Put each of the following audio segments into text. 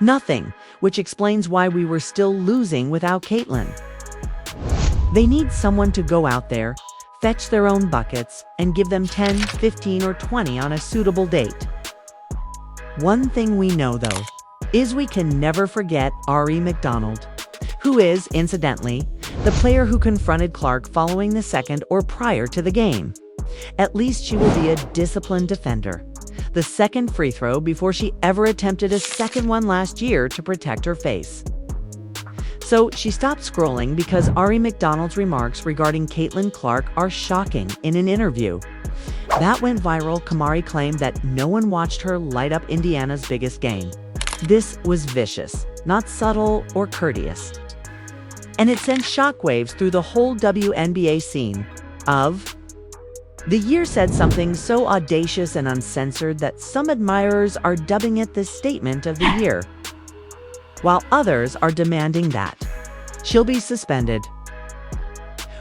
Nothing, which explains why we were still losing without Caitlin. They need someone to go out there, fetch their own buckets, and give them 10, 15, or 20 on a suitable date. One thing we know, though, is we can never forget Aari McDonald, who is, incidentally, the player who confronted Clark following the second or prior to the game. At least she will be a disciplined defender. The second free throw before she ever attempted a second one last year to protect her face. So she stopped scrolling because Aari McDonald's remarks regarding Caitlin Clark are shocking in an interview. That went viral. Kamari claimed that no one watched her light up Indiana's biggest game. This was vicious, not subtle or courteous. And it sent shockwaves through the whole WNBA scene. The year said something so audacious and uncensored that some admirers are dubbing it the statement of the year, while others are demanding that she'll be suspended.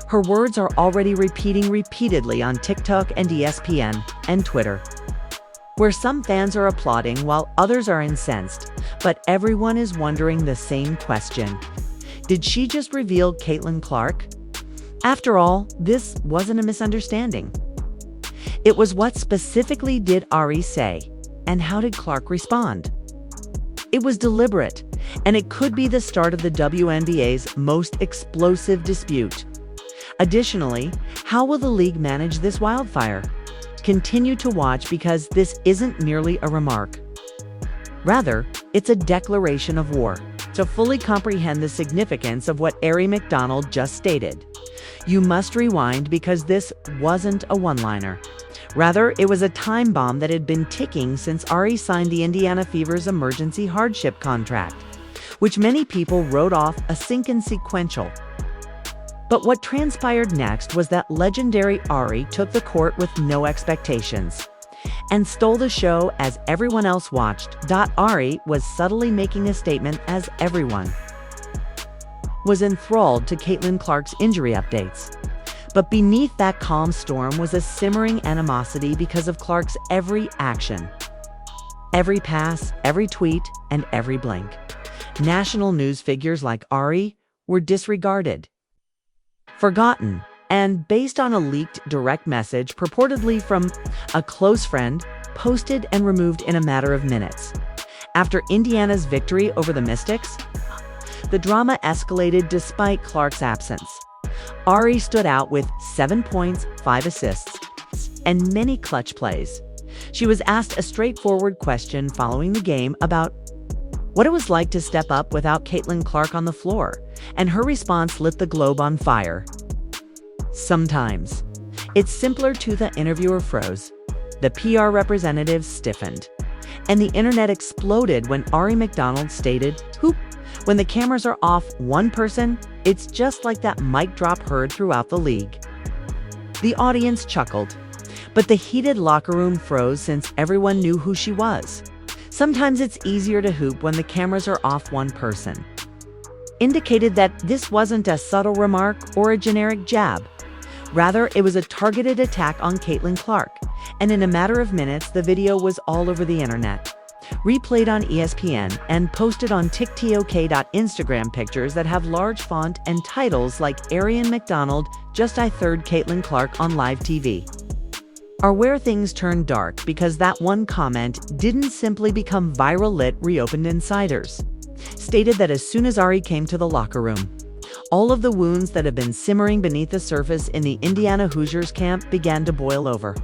Her words are already repeating repeatedly on TikTok and ESPN and Twitter, where some fans are applauding while others are incensed, but everyone is wondering the same question. Did she just reveal Caitlin Clark? After all, this wasn't a misunderstanding. It was what specifically did Aari say, and how did Clark respond? It was deliberate, and it could be the start of the WNBA's most explosive dispute. Additionally, how will the league manage this wildfire? Continue to watch, because this isn't merely a remark. Rather, it's a declaration of war. To fully comprehend the significance of what Aari McDonald just stated, you must rewind, because this wasn't a one-liner. Rather, it was a time bomb that had been ticking since Aari signed the Indiana Fever's emergency hardship contract, which many people wrote off as inconsequential. But what transpired next was that legendary Aari took the court with no expectations and stole the show as everyone else watched. Aari was subtly making a statement as everyone was enthralled to Caitlin Clark's injury updates. But beneath that calm storm was a simmering animosity because of Clark's every action. Every pass, every tweet, and every blink. National news figures like Aari were disregarded, forgotten, and based on a leaked direct message purportedly from a close friend, posted and removed in a matter of minutes. After Indiana's victory over the Mystics, the drama escalated despite Clark's absence. Aari stood out with 7 points, 5 assists, and many clutch plays. She was asked a straightforward question following the game about what it was like to step up without Caitlin Clark on the floor, and her response lit the globe on fire. Sometimes it's simpler. The interviewer froze. The PR representatives stiffened. And the internet exploded when Aari McDonald stated, "Hoop, when the cameras are off one person, it's just like that mic drop heard throughout the league." The audience chuckled, but the heated locker room froze since everyone knew who she was. Sometimes it's easier to hoop when the cameras are off one person. Indicated that this wasn't a subtle remark or a generic jab. Rather, it was a targeted attack on Caitlin Clark, and in a matter of minutes, the video was all over the internet. Replayed on ESPN and posted on TikTok. Instagram pictures that have large font and titles like Aari McDonald just I third Caitlin Clark on live TV are where things turned dark, because that one comment didn't simply become viral. It reopened insiders stated that as soon as Aari came to the locker room, all of the wounds that have been simmering beneath the surface in the Indiana Hoosiers camp began to boil over.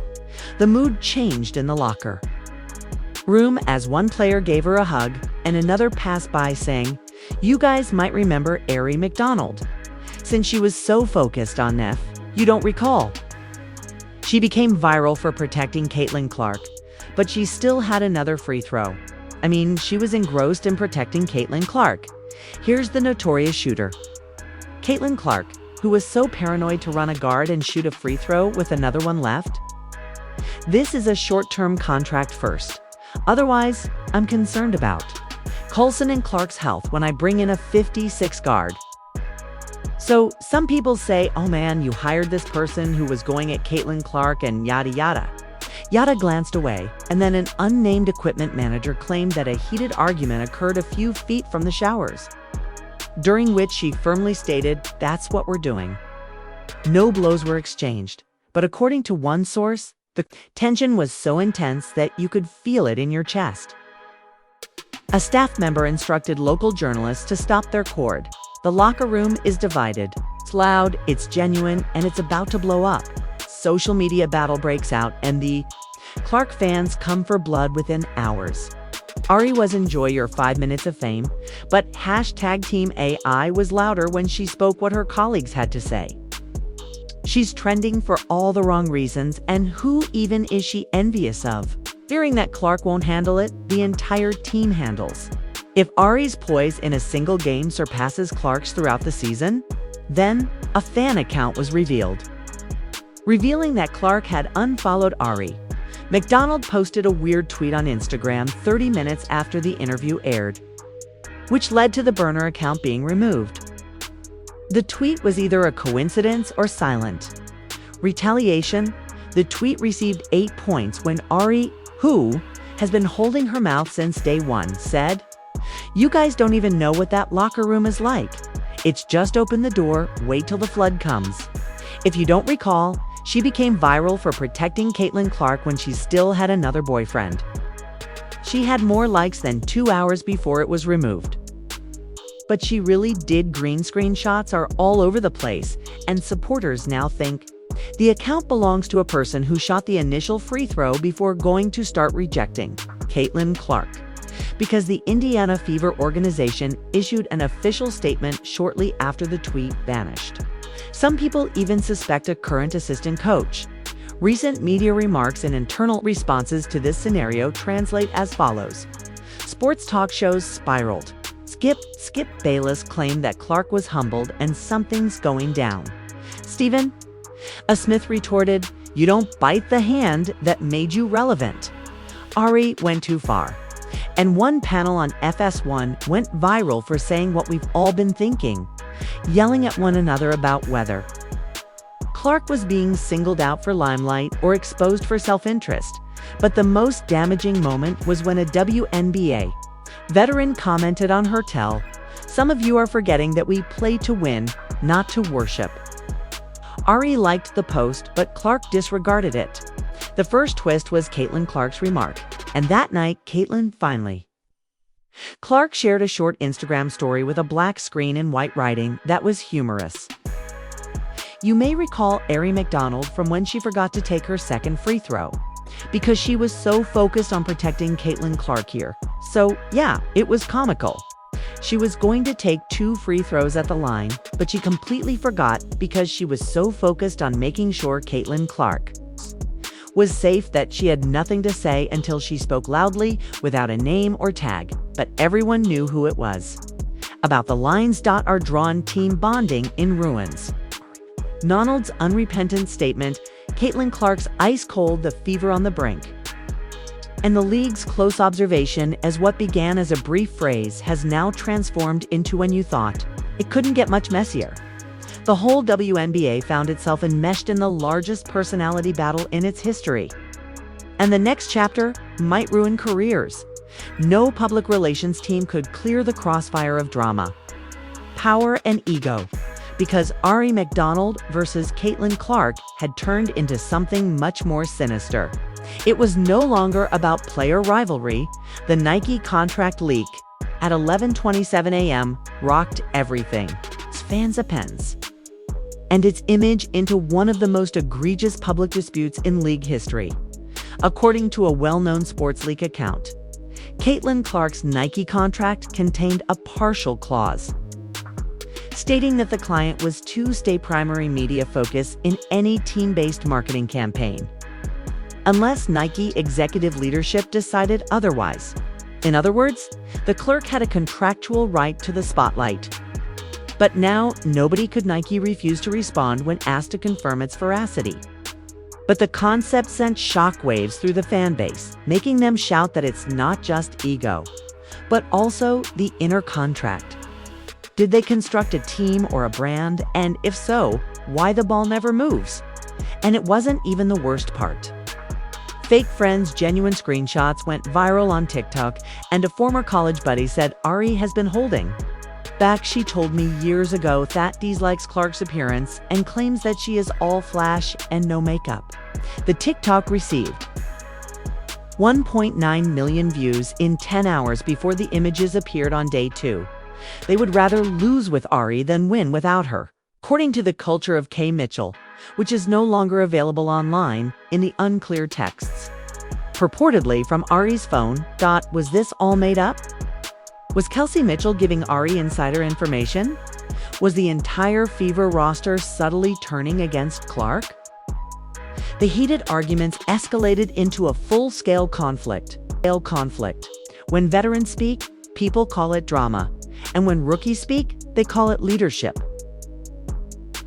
The mood changed in the locker room as one player gave her a hug and another passed by saying, "You guys might remember Aari McDonald, since she was so focused on Neff, you don't recall." She became viral for protecting Caitlin Clark, but she still had another free throw. She was engrossed in protecting Caitlin Clark. Here's the notorious shooter. Caitlin Clark, who was so paranoid to run a guard and shoot a free throw with another one left. This is a short-term contract first. Otherwise, I'm concerned about Coulson and Clark's health when I bring in a 56 guard. So some people say, "Oh man, you hired this person who was going at Caitlin Clark and yada yada." Yada glanced away, and then an unnamed equipment manager claimed that a heated argument occurred a few feet from the showers, during which she firmly stated, "That's what we're doing." No blows were exchanged, but according to one source, the tension was so intense that you could feel it in your chest. A staff member instructed local journalists to stop their cord. "The locker room is divided. It's loud, it's genuine, and it's about to blow up." Social media battle breaks out, and the Clark fans come for blood within hours. Aari was "enjoy your 5 minutes of fame," but hashtag Team AI was louder when she spoke what her colleagues had to say. She's trending for all the wrong reasons, and who even is she envious of? Fearing that Clark won't handle it, the entire team handles. If Aari's poise in a single game surpasses Clark's throughout the season, then a fan account was revealed, revealing that Clark had unfollowed Aari. McDonald posted a weird tweet on Instagram 30 minutes after the interview aired, which led to the burner account being removed. The tweet was either a coincidence or silent retaliation. The tweet received 8 points when Aari, who has been holding her mouth since day one, said, "You guys don't even know what that locker room is like. It's just open the door, wait till the flood comes." If you don't recall, she became viral for protecting Caitlin Clark when she still had another boyfriend. She had more likes than 2 hours before it was removed. But she really did. Green screen shots are all over the place, and supporters now think the account belongs to a person who shot the initial free throw before going to start rejecting Caitlin Clark, because the Indiana Fever organization issued an official statement shortly after the tweet vanished. Some people even suspect a current assistant coach. Recent media remarks and internal responses to this scenario translate as follows. Sports talk shows spiraled. Skip Bayless claimed that Clark was humbled and something's going down. Stephen A. Smith retorted, "You don't bite the hand that made you relevant." Aari went too far. And one panel on FS1 went viral for saying what we've all been thinking, yelling at one another about whether Clark was being singled out for limelight or exposed for self-interest. But the most damaging moment was when a WNBA veteran commented on her tell, "Some of you are forgetting that we play to win, not to worship." Aari liked the post, but Clark disregarded it. The first twist was Caitlin Clark's remark, and that night, Caitlin finally. Clark shared a short Instagram story with a black screen and white writing that was humorous. You may recall Aari McDonald from when she forgot to take her second free throw, because she was so focused on protecting Caitlin Clark here. So yeah, it was comical. She was going to take 2 free throws at the line, but she completely forgot because she was so focused on making sure Caitlin Clark was safe that she had nothing to say until she spoke loudly without a name or tag, but everyone knew who it was. About the lines are drawn, team bonding in ruins. McDonald's unrepentant statement, Caitlin Clark's ice cold, the Fever on the brink. And the league's close observation as what began as a brief phrase has now transformed into when you thought it couldn't get much messier. The whole WNBA found itself enmeshed in the largest personality battle in its history. And the next chapter might ruin careers. No public relations team could clear the crossfire of drama, power, and ego, because Aari McDonald versus Caitlin Clark had turned into something much more sinister. It was no longer about player rivalry. The Nike contract leak at 11:27 a.m. rocked everything, its fans' opinions, and its image into one of the most egregious public disputes in league history. According to a well-known sports leak account, Caitlin Clark's Nike contract contained a partial clause stating that the client was to stay primary media focus in any team-based marketing campaign, unless Nike executive leadership decided otherwise. In other words, the clerk had a contractual right to the spotlight. But now, Nike refused to respond when asked to confirm its veracity. But the concept sent shockwaves through the fan base, making them shout that it's not just ego, but also the inner contract. Did they construct a team or a brand? And if so, why the ball never moves? And it wasn't even the worst part. Fake friends' genuine screenshots went viral on TikTok, and a former college buddy said Aari has been holding back. She told me years ago that dislikes Clark's appearance and claims that she is all flash and no makeup. The TikTok received 1.9 million views in 10 hours before the images appeared on day 2. They would rather lose with Aari than win without her, according to the Culture of K. Mitchell, which is no longer available online in the unclear texts. Purportedly from Aari's phone. Was this all made up? Was Kelsey Mitchell giving Aari insider information? Was the entire Fever roster subtly turning against Clark? The heated arguments escalated into a full-scale conflict. When veterans speak, people call it drama. And when rookies speak, they call it leadership.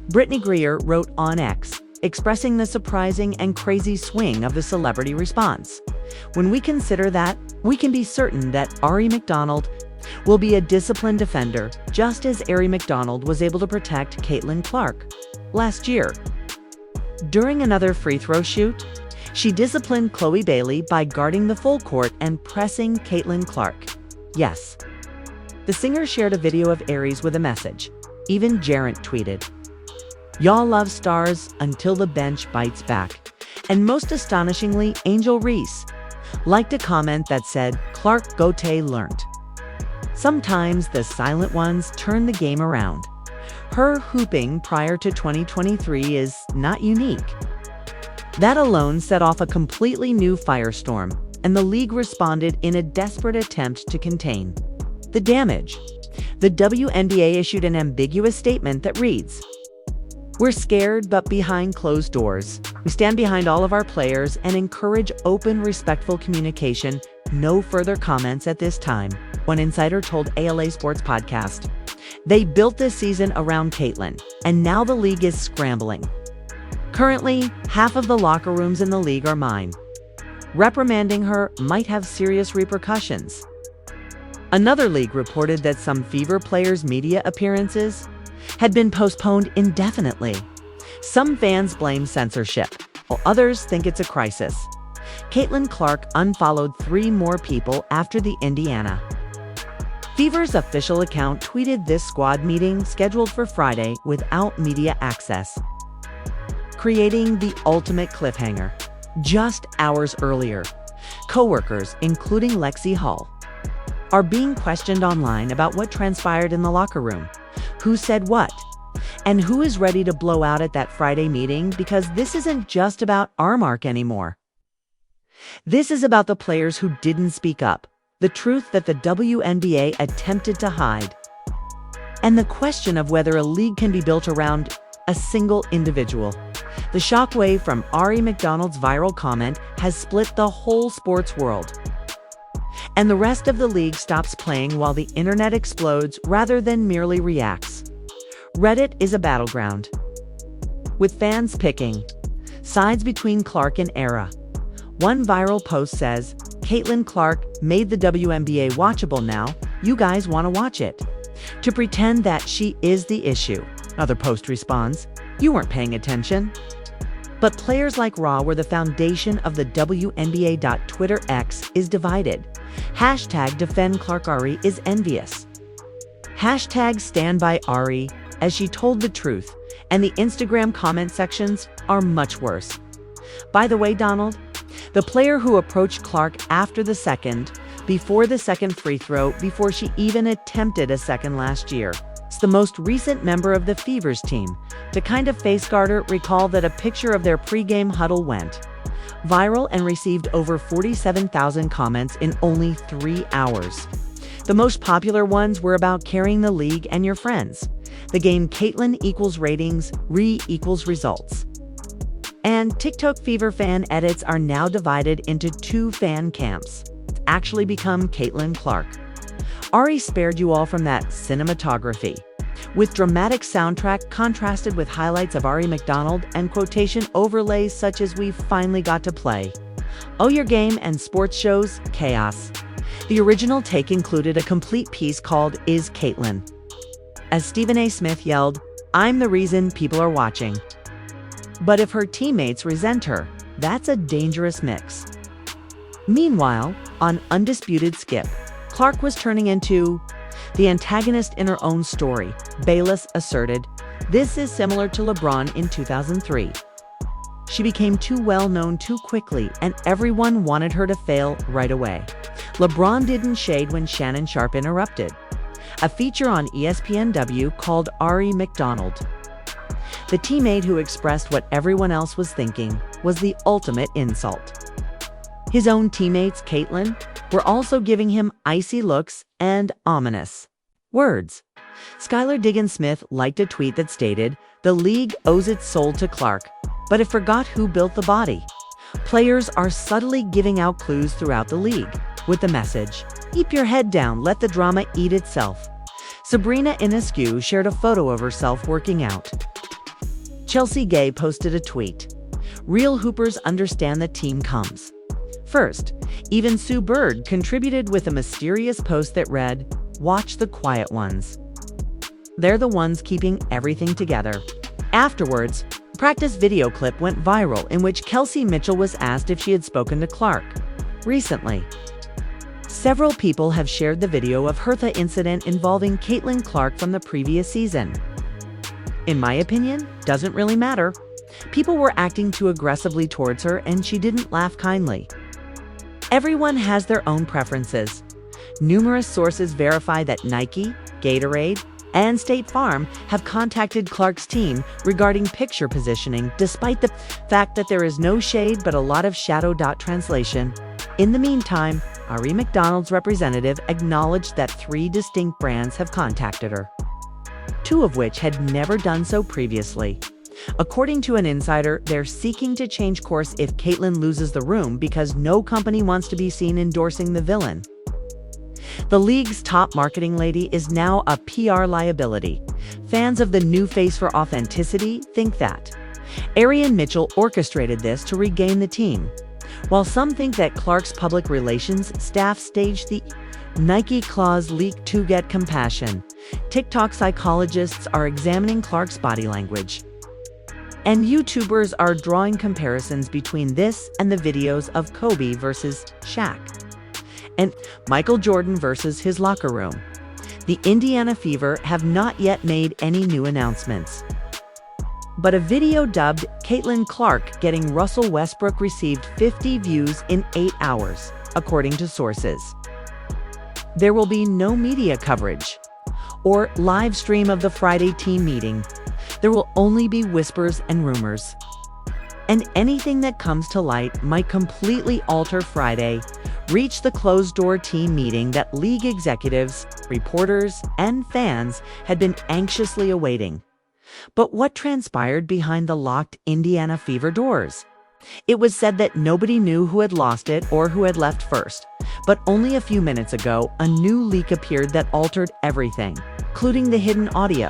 Brittany Greer wrote on X, expressing the surprising and crazy swing of the celebrity response. When we consider that, we can be certain that Aari McDonald will be a disciplined defender, just as Aari McDonald was able to protect Caitlin Clark last year. During another free throw shoot, she disciplined Chloe Bailey by guarding the full court and pressing Caitlin Clark. Yes. The singer shared a video of Aari's with a message. Even Jarrett tweeted, "Y'all love stars until the bench bites back." And most astonishingly, Angel Reese liked a comment that said, "Clark Gote learnt." Sometimes the silent ones turn the game around. Her hooping prior to 2023 is not unique. That alone set off a completely new firestorm, and the league responded in a desperate attempt to contain the damage. The WNBA issued an ambiguous statement that reads, "We're scared, but behind closed doors. We stand behind all of our players and encourage open, respectful communication. No further comments at this time," one insider told ALA Sports Podcast. They built this season around Caitlin, and now the league is scrambling. Currently, half of the locker rooms in the league are mine. Reprimanding her might have serious repercussions. Another league reported that some Fever players' media appearances had been postponed indefinitely. Some fans blame censorship, while others think it's a crisis. Caitlin Clark unfollowed 3 more people after the Indiana Fever's official account tweeted this squad meeting scheduled for Friday without media access, creating the ultimate cliffhanger. Just hours earlier, coworkers, including Lexi Hall, are being questioned online about what transpired in the locker room, who said what, and who is ready to blow out at that Friday meeting, because this isn't just about Armark anymore. This is about the players who didn't speak up, the truth that the WNBA attempted to hide, and the question of whether a league can be built around a single individual. The shockwave from Aari McDonald's viral comment has split the whole sports world, and the rest of the league stops playing while the internet explodes rather than merely reacts. Reddit is a battleground, with fans picking sides between Clark and Aari. One viral post says, "Caitlin Clark made the WNBA watchable now, you guys want to watch it?" To pretend that she is the issue. Another post responds, "You weren't paying attention." But players like Raw were the foundation of the WNBA. Twitter X is divided. Hashtag defend Clark Aari is envious. Hashtag stand by Aari as she told the truth. And the Instagram comment sections are much worse. By the way, Donald, the player who approached Clark before the second free throw, before she even attempted a second last year, is the most recent member of the Fever's team. To kind of face guard, recall that a picture of their pregame huddle went viral and received over 47,000 comments in only 3 hours. The most popular ones were about carrying the league and your friends. The game Caitlin equals ratings, equals results. And TikTok Fever fan edits are now divided into 2 fan camps. It's actually become Caitlin Clark. Aari spared you all from that cinematography, with dramatic soundtrack contrasted with highlights of Aari McDonald and quotation overlays such as "we finally got to play." Oh, your game and sports shows, chaos. The original take included a complete piece called "Is Caitlin?" As Stephen A. Smith yelled, "I'm the reason people are watching." But if her teammates resent her, That's a dangerous mix. Meanwhile, on Undisputed Skip, Clark was turning into the antagonist in her own story. Bayless asserted, "This is similar to LeBron in 2003. She became too well known too quickly, and everyone wanted her to fail right away." LeBron didn't shade when Shannon Sharpe interrupted. A feature on ESPNW called Aari McDonald. The teammate who expressed what everyone else was thinking was the ultimate insult. His own teammates, Caitlin, were also giving him icy looks and ominous words. Skylar Diggins-Smith liked a tweet that stated, "The league owes its soul to Clark, but it forgot who built the body." Players are subtly giving out clues throughout the league with the message, "Keep your head down, let the drama eat itself." Sabrina Ionescu shared a photo of herself working out. Chelsea Gay posted a tweet, "Real hoopers understand that team comes first." Even Sue Bird contributed with a mysterious post that read, "Watch the quiet ones. They're the ones keeping everything together." Afterwards, a practice video clip went viral in which Kelsey Mitchell was asked if she had spoken to Clark recently. Several people have shared the video of Hertha incident involving Caitlin Clark from the previous season. In my opinion, doesn't really matter. People were acting too aggressively towards her and she didn't laugh kindly. Everyone has their own preferences. Numerous sources verify that Nike, Gatorade, and State Farm have contacted Clark's team regarding picture positioning, despite the fact that there is no shade but a lot of shadow. Translation. In the meantime, Aari McDonald's representative acknowledged that 3 distinct brands have contacted her, 2 of which had never done so previously. According to an insider, they're seeking to change course if Caitlin loses the room because no company wants to be seen endorsing the villain. The league's top marketing lady is now a PR liability. Fans of the new face for authenticity think that Arian Mitchell orchestrated this to regain the team, while some think that Clark's public relations staff staged the Nike clause leak to get compassion. TikTok psychologists are examining Clark's body language, and YouTubers are drawing comparisons between this and the videos of Kobe versus Shaq and Michael Jordan versus his locker room. The Indiana Fever have not yet made any new announcements, but a video dubbed "Caitlin Clark Getting Russell Westbrook" received 50 views in 8 hours, according to sources. There will be no media coverage or live stream of the Friday team meeting. There will only be whispers and rumors. And anything that comes to light might completely alter Friday, reach the closed-door team meeting that league executives, reporters, and fans had been anxiously awaiting. But what transpired behind the locked Indiana Fever doors? It was said that nobody knew who had lost it or who had left first. But only a few minutes ago, a new leak appeared that altered everything, including the hidden audio.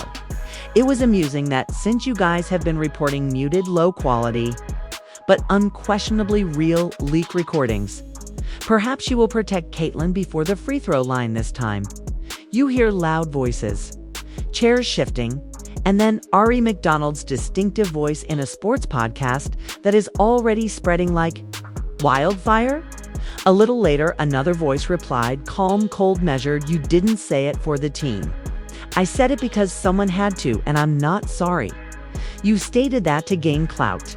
It was amusing that since you guys have been reporting muted, low-quality, but unquestionably real leak recordings, perhaps you will protect Caitlin before the free throw line this time. You hear loud voices, chairs shifting, and then Aari McDonald's distinctive voice in a sports podcast that is already spreading like wildfire. A little later, another voice replied, calm, cold, measured, "You didn't say it for the team. I said it because someone had to, and I'm not sorry. You stated that to gain clout.